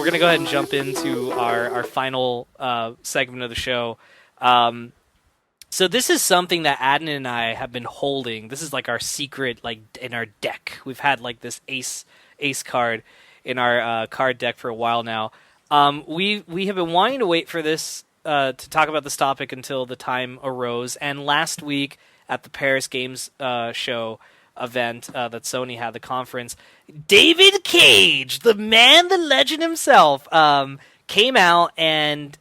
we're gonna go ahead and jump into our final segment of the show. So this is something that Adnan and I have been holding. This is like our secret, like in our deck. We've had like this ace card in our card deck for a while now. We have been wanting to wait for this to talk about this topic until the time arose. And last week at the Paris Games show event that Sony had, the conference, David Cage, the man, the legend himself, came out and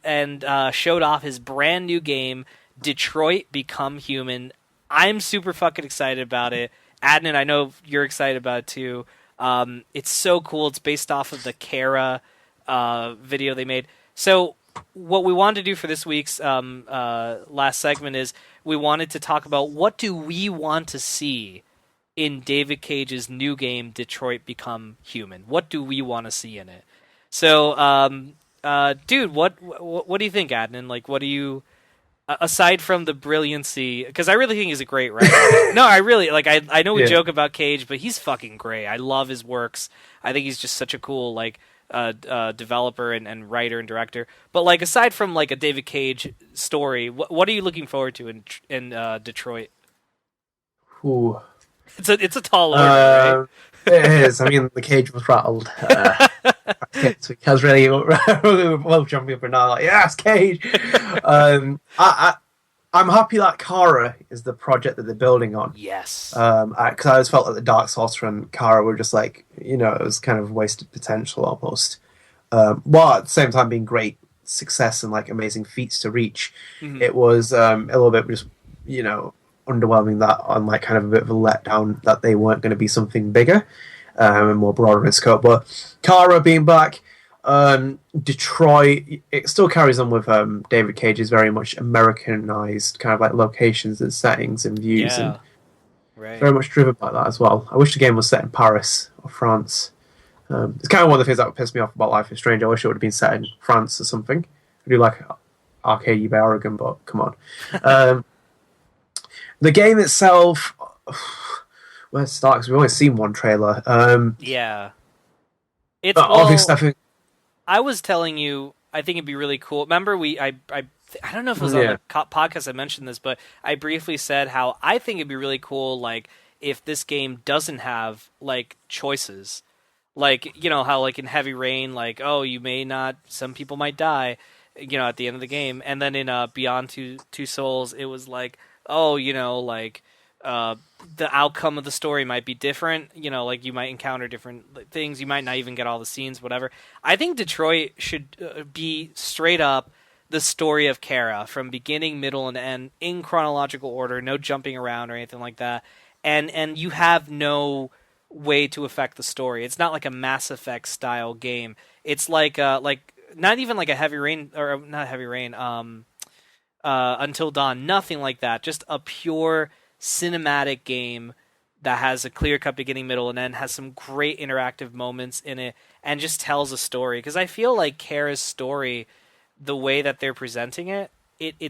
showed off his brand new game, Detroit Become Human. I'm super fucking excited about it. Adnan, I know you're excited about it too. It's so cool. It's based off of the Kara video they made. So what we wanted to do for this week's last segment is we wanted to talk about what do we want to see in David Cage's new game, Detroit Become Human. What do we want to see in it? So, dude, what do you think, Adnan? Like, what do you... aside from the brilliancy, because I really think he's a great writer. No, I really like. I know we joke about Cage, but he's fucking great. I love his works. I think he's just such a cool developer and writer and director. But like, aside from like a David Cage story, what are you looking forward to in Detroit? Ooh, it's a tall order, right? It is. I mean, the cage was rattled. I was really well jumping up and down, like, yes, Cage. I'm happy that Kara is the project that they're building on. Yes. Because I always felt like the Dark Souls and Kara were just like, it was kind of wasted potential almost. While at the same time being great success and like amazing feats to reach, it was a little bit just, underwhelming that on like kind of a bit of a letdown that they weren't going to be something bigger and more broader in scope. But Kara being back, Detroit, it still carries on with David Cage's very much Americanized kind of like locations and settings and views, and very much driven by that as well. I wish the game was set in Paris or France. It's kind of one of the things that would piss me off about Life is Strange. I wish it would have been set in France or something. I do like Arcade by Oregon, but come on. The game itself, where to start? Because we've only seen one trailer. It's obviously. I think I was telling you, I think it'd be really cool. Remember, I don't know if it was on the podcast I mentioned this, but I briefly said how I think it'd be really cool, like if this game doesn't have like choices, like how like in Heavy Rain, like you may not, some people might die, at the end of the game, and then in Beyond Two Souls, it was like, the outcome of the story might be different. Like you might encounter different things. You might not even get all the scenes, whatever. I think Detroit should be straight up the story of Kara from beginning, middle, and end in chronological order. No jumping around or anything like that. And you have no way to affect the story. It's not like a Mass Effect style game. It's like not even like a Heavy Rain, or not Heavy Rain. Until Dawn, nothing like that. Just a pure cinematic game that has a clear-cut beginning, middle, and end, has some great interactive moments in it, and just tells a story. Because I feel like Kara's story, the way that they're presenting it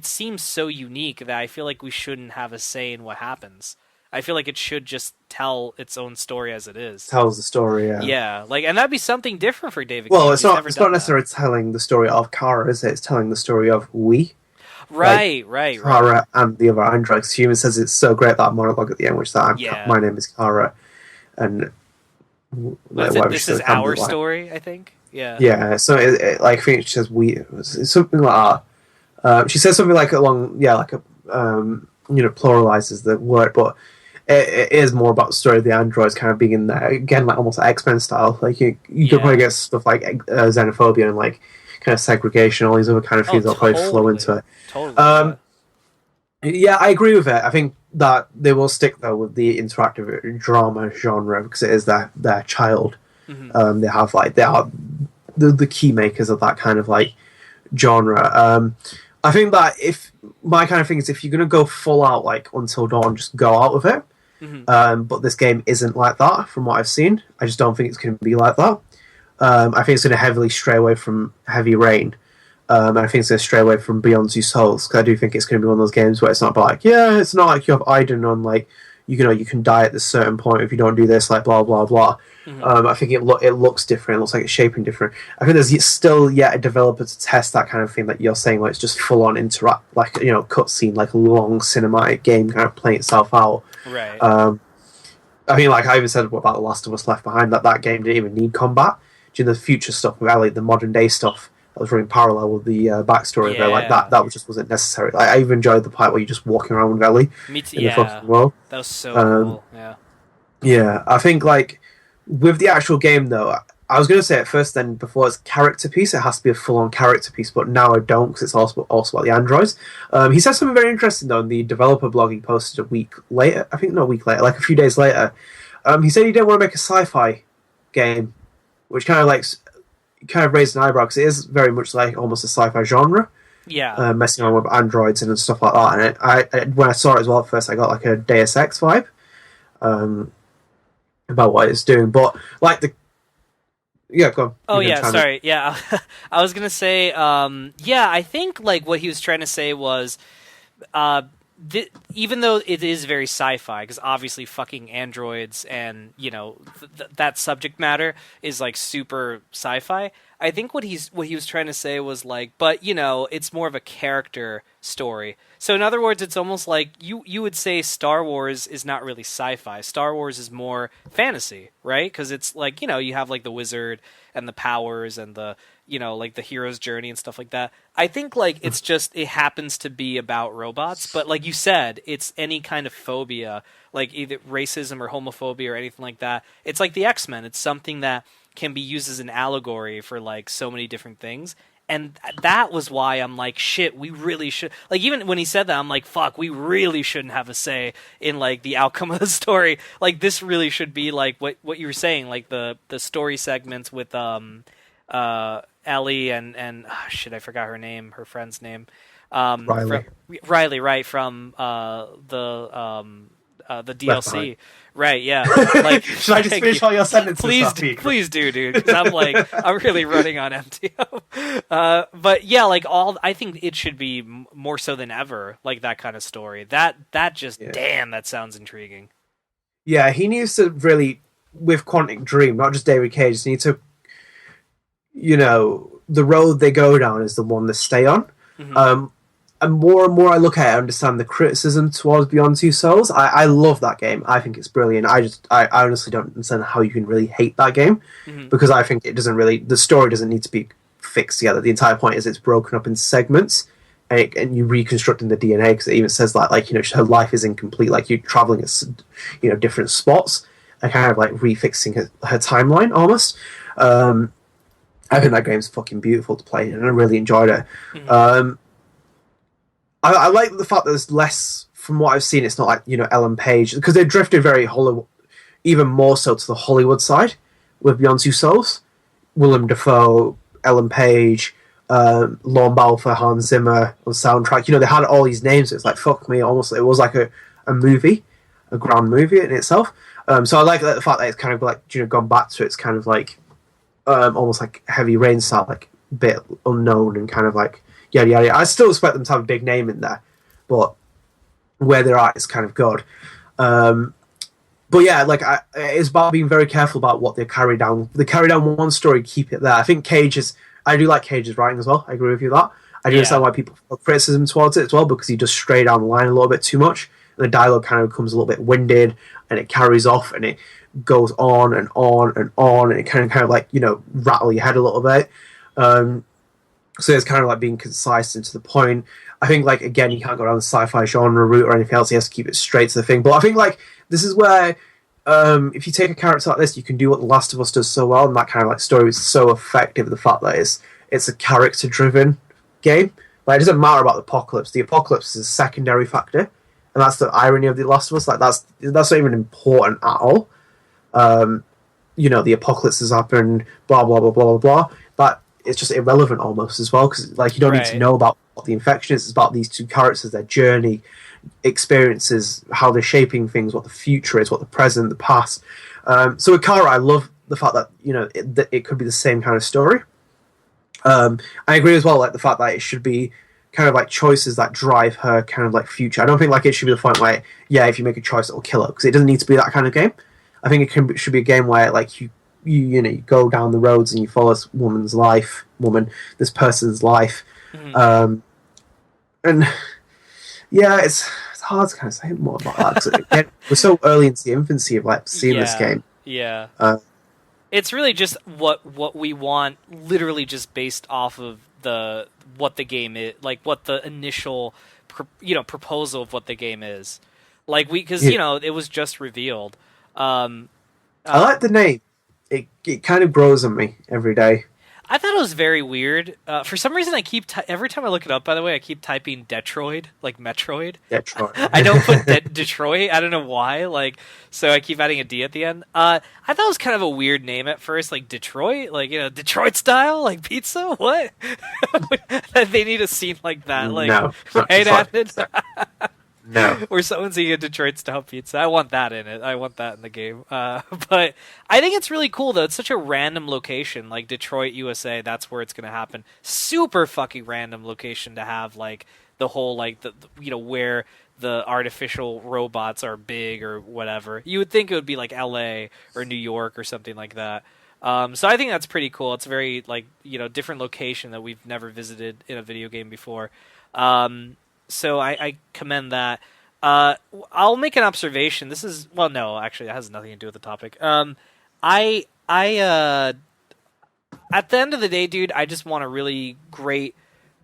seems so unique that I feel like we shouldn't have a say in what happens. I feel like it should just tell its own story as it is. Tells the story, yeah. Yeah, and that'd be something different for David Cage. Well, it's not necessarily telling the story of Kara, is it? It's telling the story of we. Right. Kara and the other androids. Human says it's so great, that monologue at the end, which is that my name is Kara, and this is our story, I think. Yeah. Yeah. So I think she says we. It's something like that. She says something like pluralizes the word, but it is more about the story of the androids kind of being in there again, like almost like X-Men style. Like you could probably get stuff like xenophobia and like kind of segregation, all these other kind of things that probably flow into it. Totally. Yeah, I agree with it. I think that they will stick though with the interactive drama genre because it is their child. Mm-hmm. They are the key makers of that kind of like genre. I think that if my kind of thing is if you're gonna go full out like Until Dawn, just go out with it. Mm-hmm. But this game isn't like that from what I've seen. I just don't think it's going to be like that. I think it's going to heavily stray away from Heavy Rain. And I think it's going to stray away from Beyond Two Souls, because I do think it's going to be one of those games where it's not like, it's not like you have Aiden on like you can die at this certain point if you don't do this, like blah blah blah. I think it looks different. It looks like it's shaping different. I think there's still yet a developer to test that kind of thing that you're saying, where it's just full on interact, like cutscene, like a long cinematic game kind of playing itself out. Right. I mean, like I even said about The Last of Us Left Behind, that game didn't even need combat. During the future stuff with Ellie, the modern day stuff that was running parallel with the backstory there, like that just wasn't necessary. Like, I even enjoyed the part where you're just walking around with Ellie Me too. in the fucking world. That was so cool. Yeah. Yeah, I think like with the actual game though, I was going to say at first then before it's character piece, it has to be a full on character piece, but now I don't because it's also about the androids. He said something very interesting though in the developer blog he posted a week later. I think not a week later, like a few days later. He said he didn't want to make a sci-fi game, which kind of raised an eyebrow because it is very much like almost a sci-fi genre. Yeah. Messing around with androids and stuff like that. And I when I saw it as well at first, I got like a Deus Ex vibe about what it's doing. But like yeah, go on. Oh yeah, sorry. Yeah, I was gonna say. Yeah, I think like what he was trying to say was. Even though it is very sci-fi, because obviously fucking androids and that subject matter is like super sci-fi. I think what he was trying to say was like, but it's more of a character story. So in other words, it's almost like you would say Star Wars is not really sci-fi. Star Wars is more fantasy, right? Because it's like you have like the wizard and the powers and the like the hero's journey and stuff like that. I think like it's just it happens to be about robots, but like you said, it's any kind of phobia, like either racism or homophobia or anything like that. It's like the X-Men. It's something that can be used as an allegory for like so many different things. And that was why I'm like, shit, we really should... Like, even when he said that, I'm like, fuck, we really shouldn't have a say in, like, the outcome of the story. Like, this really should be, like, what you were saying, like, the story segments with, Ellie and shit, I forgot her friend's name. Riley. Riley, right, from, the DLC. Right, yeah. Like, should I just finish all your sentences? Please do, dude. Because I'm really running on empty. But yeah, like I think it should be more so than ever, like that kind of story. That damn, that sounds intriguing. Yeah, he needs to really, with Quantic Dream, not just David Cage, he needs to, the road they go down is the one they stay on. Mm-hmm. And more I look at it, I understand the criticism towards Beyond Two Souls. I love that game. I think it's brilliant. I honestly don't understand how you can really hate that game, because I think it doesn't really, the story doesn't need to be fixed together. The entire point is it's broken up in segments, and you reconstructing the DNA, because it even says that, like, her life is incomplete, like you're traveling at different spots and kind of like refixing her timeline almost. I think that game's fucking beautiful to play, and I really enjoyed it. I like the fact that there's less, from what I've seen, it's not like, Ellen Page, because they drifted very Hollywood, even more so to the Hollywood side with Beyond Two Souls. Willem Dafoe, Ellen Page, Lorne Balfour, Hans Zimmer on soundtrack. They had all these names. It's like, fuck me, almost, it was like a movie, a grand movie in itself. So I like the fact that it's kind of like, gone back to it's kind of like, almost like Heavy Rain style, like a bit unknown and kind of like, yeah. I still expect them to have a big name in there, but where they're at is kind of good. But yeah, like it's about being very careful about what they carry down. They carry down one story, keep it there. I think I do like Cage's writing as well. I agree with you that. I do understand why people feel criticism towards it as well, because he does stray down the line a little bit too much. And the dialogue kind of becomes a little bit winded, and it carries off, and it goes on and on and on, and it kind of like, rattle your head a little bit. So it's kind of like being concise and to the point. I think, like, again, you can't go down the sci-fi genre route or anything else. He has to keep it straight to the thing. But I think, like, this is where, if you take a character like this, you can do what The Last of Us does so well, and that kind of, like, story is so effective, the fact that it's a character-driven game. Like, it doesn't matter about the apocalypse. The apocalypse is a secondary factor, and that's the irony of The Last of Us. Like, that's not even important at all. The apocalypse has happened, blah, blah, blah, blah, blah, blah. But it's just irrelevant almost as well, because, like, you don't need to know about what the infection is. It's about these two characters, their journey, experiences, how they're shaping things, what the future is, what the present, the past. So with Kara, I love the fact that, it could be the same kind of story. I agree as well, like, the fact that it should be kind of like choices that drive her kind of like future. I don't think like it should be the point where if you make a choice it'll kill her, because it doesn't need to be that kind of game. I think should be a game where like you go down the roads and you follow this person's life, and it's hard to kind of say more about that, 'cause again, we're so early into the infancy of like seeing this game. Yeah. It's really just what we want, literally just based off of what the game is, like what the initial proposal of what the game is, like because it was just revealed. I like the name. It kind of grows on me every day. I thought it was very weird. For some reason, I keep every time I look it up. By the way, I keep typing Detroit, like Metroid. Detroit. I don't put Detroit. I don't know why. Like, so I keep adding a D at the end. I thought it was kind of a weird name at first, like Detroit, like Detroit style, like pizza. What? They need a scene like that, like no, right at it. No. Where someone's eating a Detroit style pizza. I want that in it. I want that in the game. But I think it's really cool, though. It's such a random location, like Detroit, USA. That's where it's going to happen. Super fucking random location to have, like, the whole, like, where the artificial robots are big or whatever. You would think it would be, like, LA or New York or something like that. So I think that's pretty cool. It's a very, like, different location that we've never visited in a video game before. So I commend that. I'll make an observation. This is no, actually, it has nothing to do with the topic. At the end of the day, dude, I just want a really great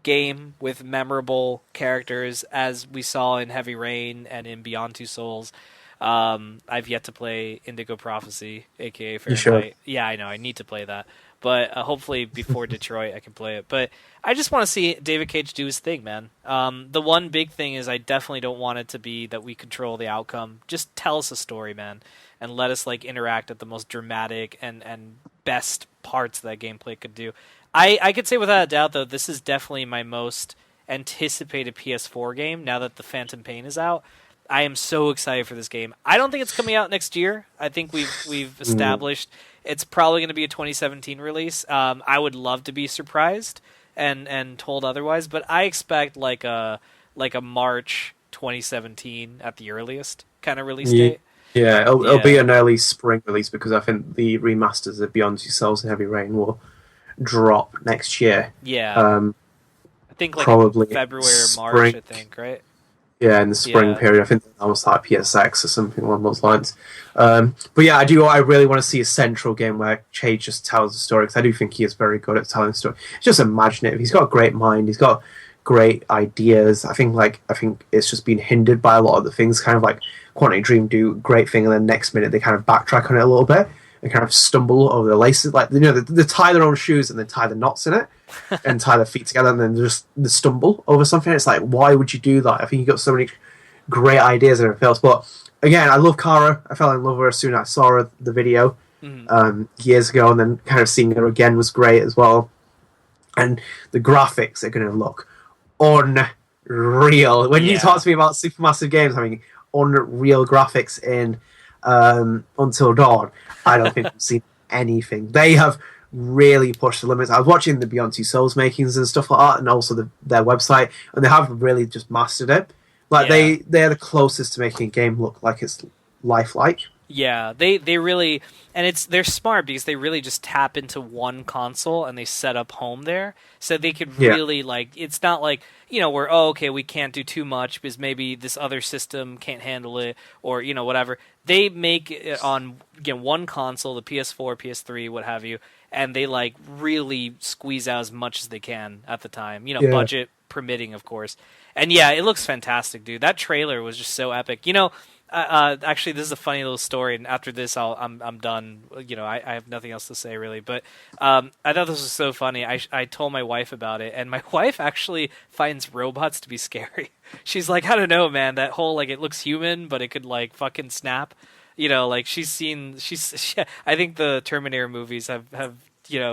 game with memorable characters, as we saw in Heavy Rain and in Beyond Two Souls. I've yet to play Indigo Prophecy, aka Fahrenheit. Sure? Yeah, I know. I need to play that. But hopefully before Detroit I can play it. But I just want to see David Cage do his thing, man. The one big thing is I definitely don't want it to be that we control the outcome. Just tell us a story, man, and let us like interact at the most dramatic and best parts that gameplay could do. I could say without a doubt, though, this is definitely my most anticipated PS4 game now that the Phantom Pain is out. I am so excited for this game. I don't think it's coming out next year. I think we've established it's probably going to be a 2017 release. I would love to be surprised and told otherwise, but I expect like a March 2017 at the earliest kind of release date. Yeah, it'll be an early spring release, because I think the remasters of Beyond Two Souls and Heavy Rain will drop next year. Yeah, I think like probably February or March. I think, right? Yeah, in the spring period. I think that was like PSX or something along those lines. But yeah, I really want to see a central game where Cage just tells a story, because I do think he is very good at telling a story. It's just imaginative. He's got a great mind. He's got great ideas. I think it's just been hindered by a lot of the things. Kind of like Quantum Dream do a great thing, and then next minute they kind of backtrack on it a little bit and kind of stumble over the laces. Like they tie their own shoes and then tie the knots in it. And tie their feet together and then just stumble over something. It's like, why would you do that? I think you got so many great ideas and everything else. But again, I love Kara. I fell in love with her as soon as I saw her, the video years ago, and then kind of seeing her again was great as well. And the graphics are going to look unreal. When you talk to me about supermassive games having unreal graphics in Until Dawn, I don't think we've seen anything. They have really pushed the limits. I was watching the Beyond Two Souls makings and stuff like that, and also their website, and they have really just mastered it. Like they're the closest to making a game look like it's lifelike. Yeah, they really, and they're smart because they really just tap into one console and they set up home there, so they could really like. It's not like where okay, we can't do too much because maybe this other system can't handle it, or whatever. They make it on one console, the PS4, PS3, what have you, and they like really squeeze out as much as they can at the time. Budget permitting, of course. And yeah, it looks fantastic, dude. That trailer was just so epic. Actually, this is a funny little story, and after this, I'm done. I have nothing else to say really. But I thought this was so funny. I told my wife about it, and my wife actually finds robots to be scary. She's like, I don't know, man. That whole like it looks human, but it could like fucking snap. Like I think the Terminator movies have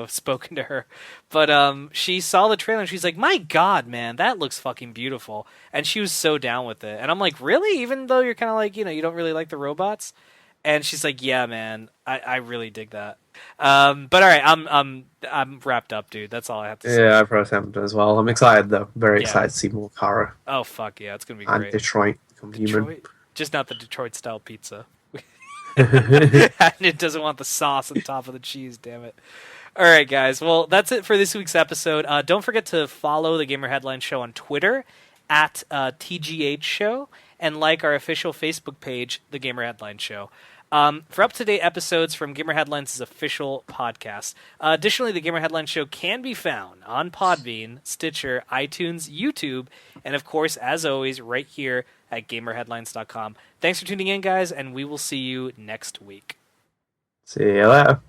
spoken to her, but she saw the trailer and she's like, my God, man, that looks fucking beautiful, and she was so down with it. And I'm like, really? Even though you're kind of like you don't really like the robots? And she's like, "Yeah, man, I really dig that." But all right, I'm wrapped up, dude. That's all I have to say. Yeah, I've heard Hampton as well. I'm excited though. Very Yeah. excited to see more Kara Oh fuck yeah, it's gonna be and great. Detroit become human. Detroit, just not the Detroit style pizza. And it doesn't want the sauce on top of the cheese. Damn it. All right, guys. Well, that's it for this week's episode. Don't forget to follow the Gamer Headline Show on Twitter at TGH Show and like our official Facebook page, The Gamer Headline Show. For up-to-date episodes from Gamer Headlines' official podcast. Additionally, the Gamer Headline Show can be found on Podbean, Stitcher, iTunes, YouTube, and of course, as always, right here at GamerHeadlines.com. Thanks for tuning in, guys, and we will see you next week. See you later.